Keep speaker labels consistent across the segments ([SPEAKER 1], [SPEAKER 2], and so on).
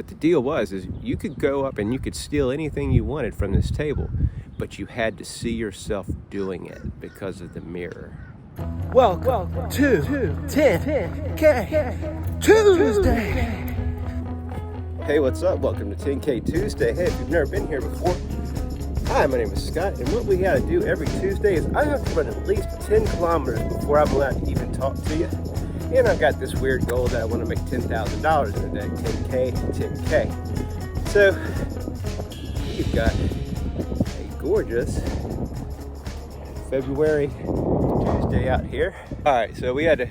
[SPEAKER 1] But the deal was, is you could go up and you could steal anything you wanted from this table, but you had to see yourself doing it because of the mirror.
[SPEAKER 2] Welcome to 10K Tuesday.
[SPEAKER 1] Hey, what's up? Welcome to 10K Tuesday. Hey, if you've never been here before, hi, my name is Scott, and what we gotta do every Tuesday is I have to run at least 10 kilometers before I'm allowed to even talk to you. And I've got this weird goal that I want to make $10,000 in a day, 10K, 10K. So, we've got a gorgeous February Tuesday out here. All right, so we had to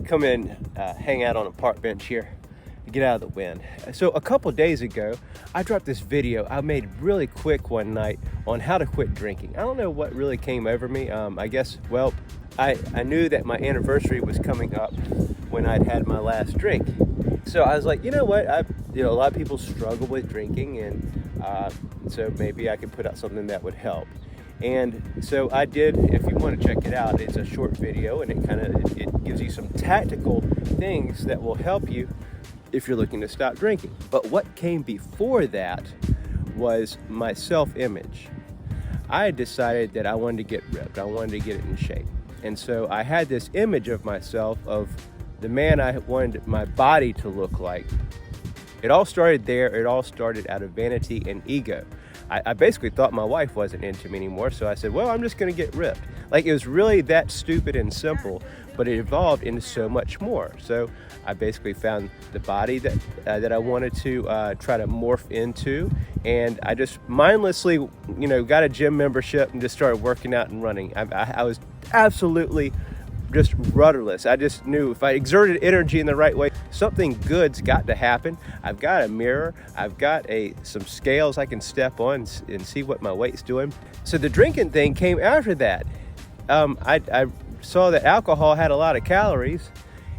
[SPEAKER 1] come in, hang out on a park bench here to get out of the wind. So a couple days ago, I dropped this video I made really quick one night on how to quit drinking. I don't know what really came over me. I guess, well, I knew that my anniversary was coming up when I'd had my last drink. So I was like, you know what? A lot of people struggle with drinking, and so maybe I could put out something that would help. And so I did. If you want to check it out, it's a short video, and it gives you some tactical things that will help you if you're looking to stop drinking. But what came before that was my self-image. I had decided that I wanted to get ripped. I wanted to get it in shape. And so I had this image of myself, of the man I wanted my body to look like. It all started there. It all started out of vanity and ego. I basically thought my wife wasn't into me anymore, so I said, well, I'm just gonna get ripped. Like, it was really that stupid and simple, but it evolved into so much more. So I basically found the body that I wanted to try to morph into, and I just mindlessly, got a gym membership and just started working out and running. I was absolutely just rudderless. I just knew if I exerted energy in the right way, something good's got to happen. I've got a mirror. I've got some scales I can step on and see what my weight's doing. So the drinking thing came after that. I saw that alcohol had a lot of calories,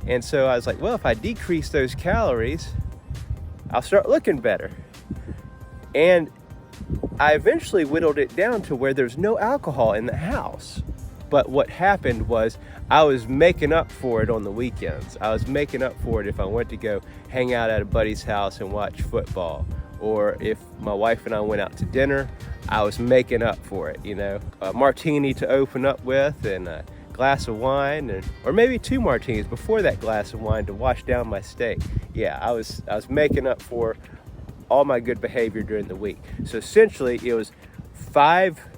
[SPEAKER 1] and so I was like, well, if I decrease those calories, I'll start looking better. And I eventually whittled it down to where there's no alcohol in the house. But what happened was I was making up for it on the weekends. I was making up for it if I went to go hang out at a buddy's house and watch football. Or if my wife and I went out to dinner, I was making up for it, A martini to open up with, and a glass of wine, or maybe 2 martinis before that glass of wine to wash down my steak. Yeah, I was making up for all my good behavior during the week. So essentially it was 5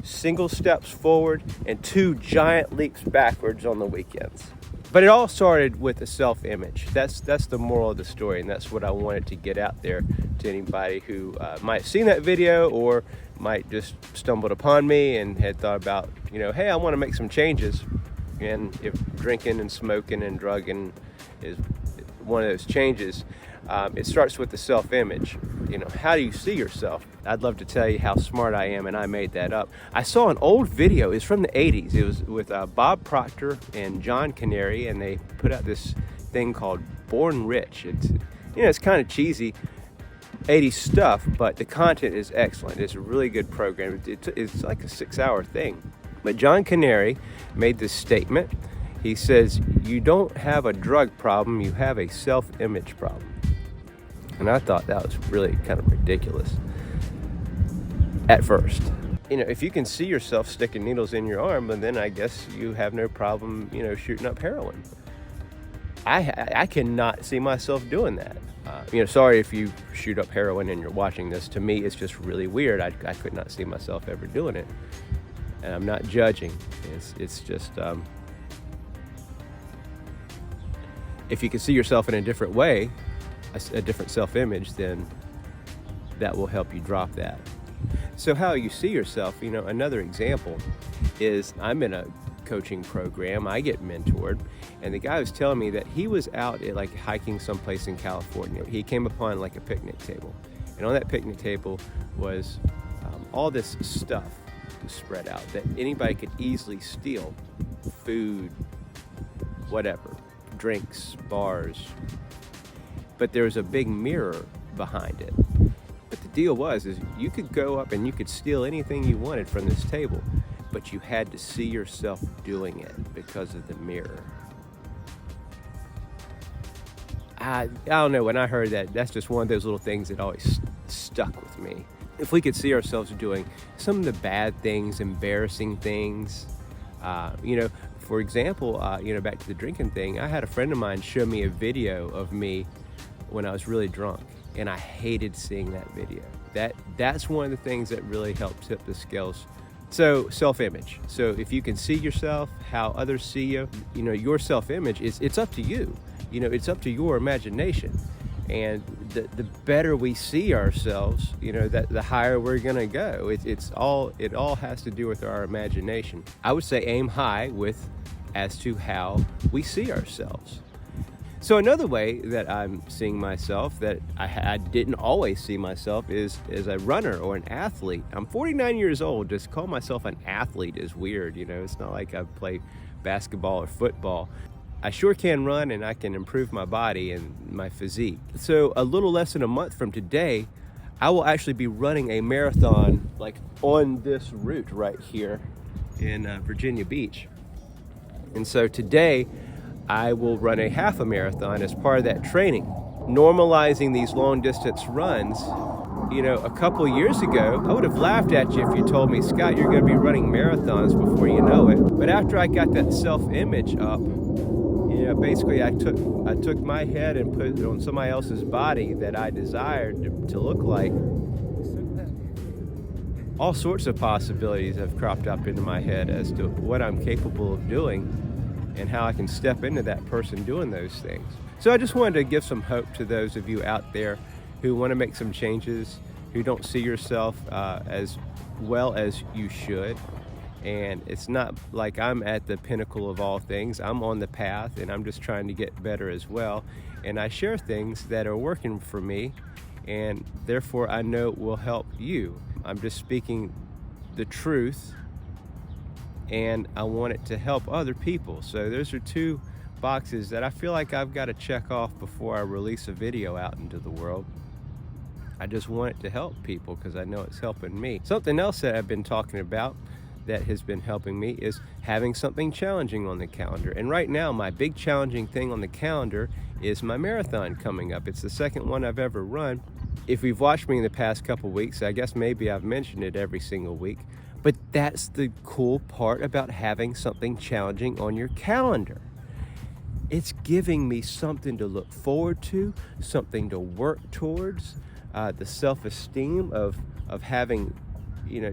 [SPEAKER 1] single steps forward and 2 giant leaps backwards on the weekends. But it all started with a self-image. That's the moral of the story, and that's what I wanted to get out there to anybody who might have seen that video or might just stumbled upon me and had thought about, hey, I want to make some changes. And if drinking and smoking and drugging is one of those changes, it starts with the self-image. How do you see yourself? I'd love to tell you how smart I am, and I made that up. I saw an old video. It's from the 80s. It was with Bob Proctor and John Canary, and they put out this thing called Born Rich. It's kind of cheesy 80s stuff, but the content is excellent. It's a really good program. It's like a 6-hour thing. But John Canary made this statement. He says, you don't have a drug problem, you have a self-image problem. And I thought that was really kind of ridiculous at first. If you can see yourself sticking needles in your arm, then I guess you have no problem, shooting up heroin. I cannot see myself doing that. Sorry if you shoot up heroin and you're watching this. To me, it's just really weird. I could not see myself ever doing it. And I'm not judging. It's just, if you can see yourself in a different way, a different self-image, then that will help you drop that. So how you see yourself, another example is I'm in a coaching program. I get mentored, and the guy was telling me that he was out at hiking someplace in California. He came upon a picnic table, and on that picnic table was all this stuff spread out that anybody could easily steal. Food, whatever, drinks, bars. But there was a big mirror behind it. But the deal was, is you could go up and you could steal anything you wanted from this table, but you had to see yourself doing it because of the mirror. I don't know, when I heard that, that's just one of those little things that always stuck with me. If we could see ourselves doing some of the bad things, embarrassing things, for example, back to the drinking thing, I had a friend of mine show me a video of me when I was really drunk, and I hated seeing that video. That's one of the things that really helped tip the scales. So self-image. So if you can see yourself, how others see you, your self-image it's up to you. It's up to your imagination. And the better we see ourselves, that the higher we're gonna go. It all has to do with our imagination. I would say aim high as to how we see ourselves. So another way that I'm seeing myself that I didn't always see myself is as a runner or an athlete. I'm 49 years old. Just call myself an athlete is weird. It's not like I play basketball or football. I sure can run, and I can improve my body and my physique. So a little less than a month from today, I will actually be running a marathon like on this route right here in Virginia Beach. And so today, I will run a half a marathon as part of that training. Normalizing these long distance runs, a couple years ago, I would have laughed at you if you told me, Scott, you're gonna be running marathons before you know it. But after I got that self-image up, basically I took my head and put it on somebody else's body that I desired to look like. All sorts of possibilities have cropped up into my head as to what I'm capable of doing and how I can step into that person doing those things. So I just wanted to give some hope to those of you out there who want to make some changes, who don't see yourself as well as you should. And it's not like I'm at the pinnacle of all things. I'm on the path, and I'm just trying to get better as well. And I share things that are working for me, and therefore I know it will help you. I'm just speaking the truth, and I want it to help other people. So those are two boxes that I feel like I've got to check off before I release a video out into the world. I just want it to help people because I know it's helping me. Something else that I've been talking about that has been helping me is having something challenging on the calendar. And right now, my big challenging thing on the calendar is my marathon coming up. It's the second one I've ever run. If you've watched me in the past couple weeks, I guess maybe I've mentioned it every single week. But that's the cool part about having something challenging on your calendar. It's giving me something to look forward to, something to work towards, the self-esteem of having,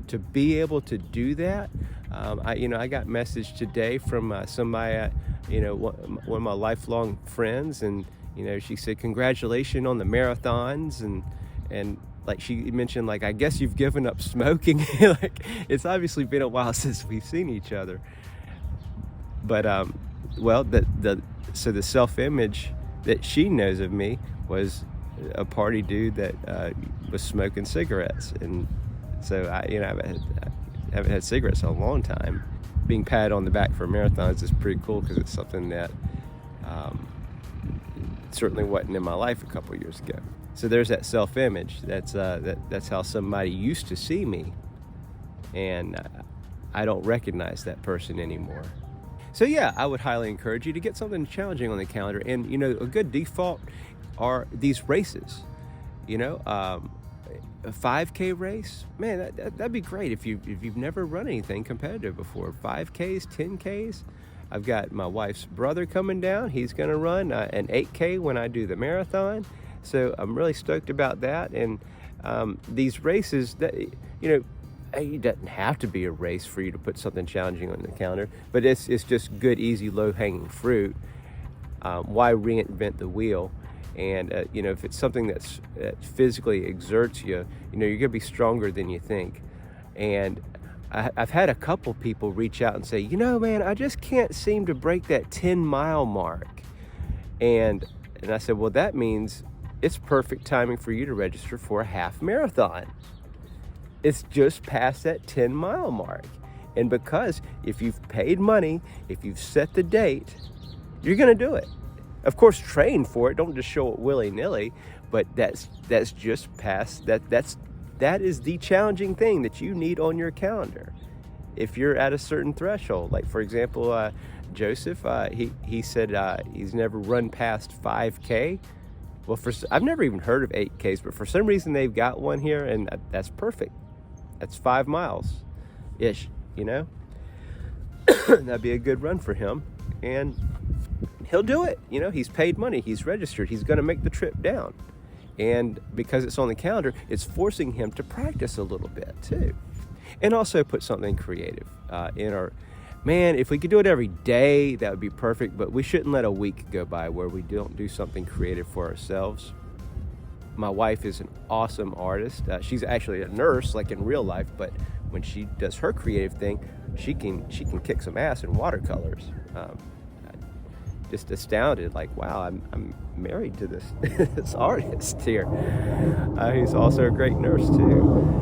[SPEAKER 1] to be able to do that. I got a message today from somebody, one of my lifelong friends, and she said, congratulations on the marathons, and like she mentioned, like, I guess you've given up smoking. Like, it's obviously been a while since we've seen each other. But so the self-image that she knows of me was a party dude that was smoking cigarettes, and so I haven't had cigarettes in a long time. Being patted on the back for marathons is pretty cool because it's something that certainly wasn't in my life a couple years ago. So there's that self-image. That's how somebody used to see me, and I don't recognize that person anymore. So yeah, I would highly encourage you to get something challenging on the calendar. And a good default are these races. A 5K race, man, that'd be great if you've never run anything competitive before. 5Ks, 10Ks. I've got my wife's brother coming down. He's going to run an 8K when I do the marathon. So I'm really stoked about that. And these races, that it doesn't have to be a race for you to put something challenging on the calendar, but it's just good, easy, low-hanging fruit. Why reinvent the wheel? And if it's something that physically exerts you, you're gonna be stronger than you think. And I've had a couple people reach out and say, man, I just can't seem to break that 10-mile mark. And I said, well, that means it's perfect timing for you to register for a half marathon. It's just past that 10-mile mark. And because if you've paid money, if you've set the date, you're gonna do it. Of course, train for it. Don't just show it willy-nilly, but that's just past that. That is the challenging thing that you need on your calendar. If you're at a certain threshold, like for example, Joseph, he said he's never run past 5K. Well, I've never even heard of 8Ks, but for some reason they've got one here, and that's perfect. That's 5 miles-ish, you know? That'd be a good run for him, and he'll do it. You know, he's paid money, he's registered, he's going to make the trip down. And because it's on the calendar, it's forcing him to practice a little bit too. And also put something creative in our... Man, if we could do it every day, that would be perfect, but we shouldn't let a week go by where we don't do something creative for ourselves. My wife is an awesome artist. She's actually a nurse, like in real life, but when she does her creative thing, she can kick some ass in watercolors. Just astounded, like, wow, I'm married to this this artist here. He's also a great nurse too.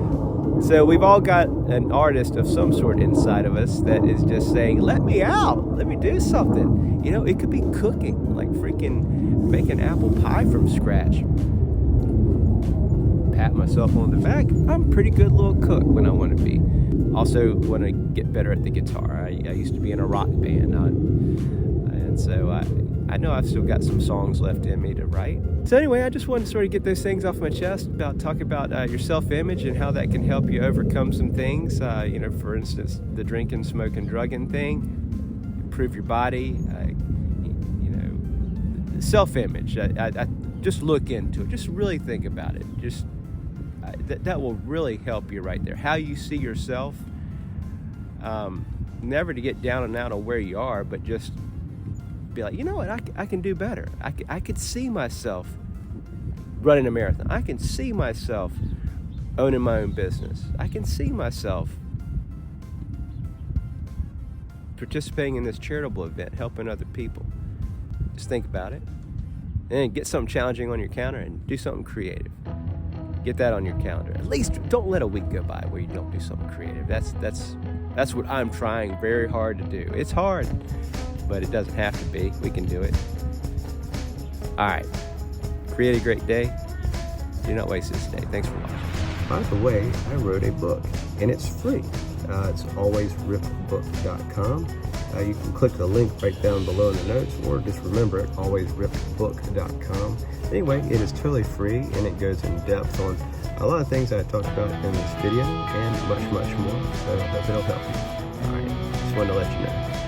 [SPEAKER 1] So we've all got an artist of some sort inside of us that is just saying, let me out, let me do something. You know, it could be cooking, like freaking making apple pie from scratch. Pat myself on the back. I'm a pretty good little cook when I want to be. Also want to get better at the guitar. I used to be in a rock band, and so I know I've still got some songs left in me to write. So anyway, I just wanted to sort of get those things off my chest, talk about your self-image and how that can help you overcome some things. You know, for instance, the drinking, smoking, drugging thing, improve your body. You know, self-image. I just look into it. Just really think about it. Just that will really help you right there. How you see yourself. Never to get down and out on where you are, but just be like, you know what, I can do better. I could see myself running a marathon. I can see myself owning my own business. I can see myself participating in this charitable event, helping other people. Just think about it. And then get something challenging on your calendar and do something creative. Get that on your calendar. At least don't let a week go by where you don't do something creative. That's what I'm trying very hard to do. It's hard, but it doesn't have to be. We can do it. All right. Create a great day. Do not waste this day. Thanks for watching.
[SPEAKER 3] By the way, I wrote a book, and it's free. It's alwaysripbook.com. You can click the link right down below in the notes, or just remember it, alwaysripbook.com. Anyway, it is totally free, and it goes in depth on a lot of things I talked about in this video, and much, much more. So I hope it'll help you. All right, just wanted to let you know.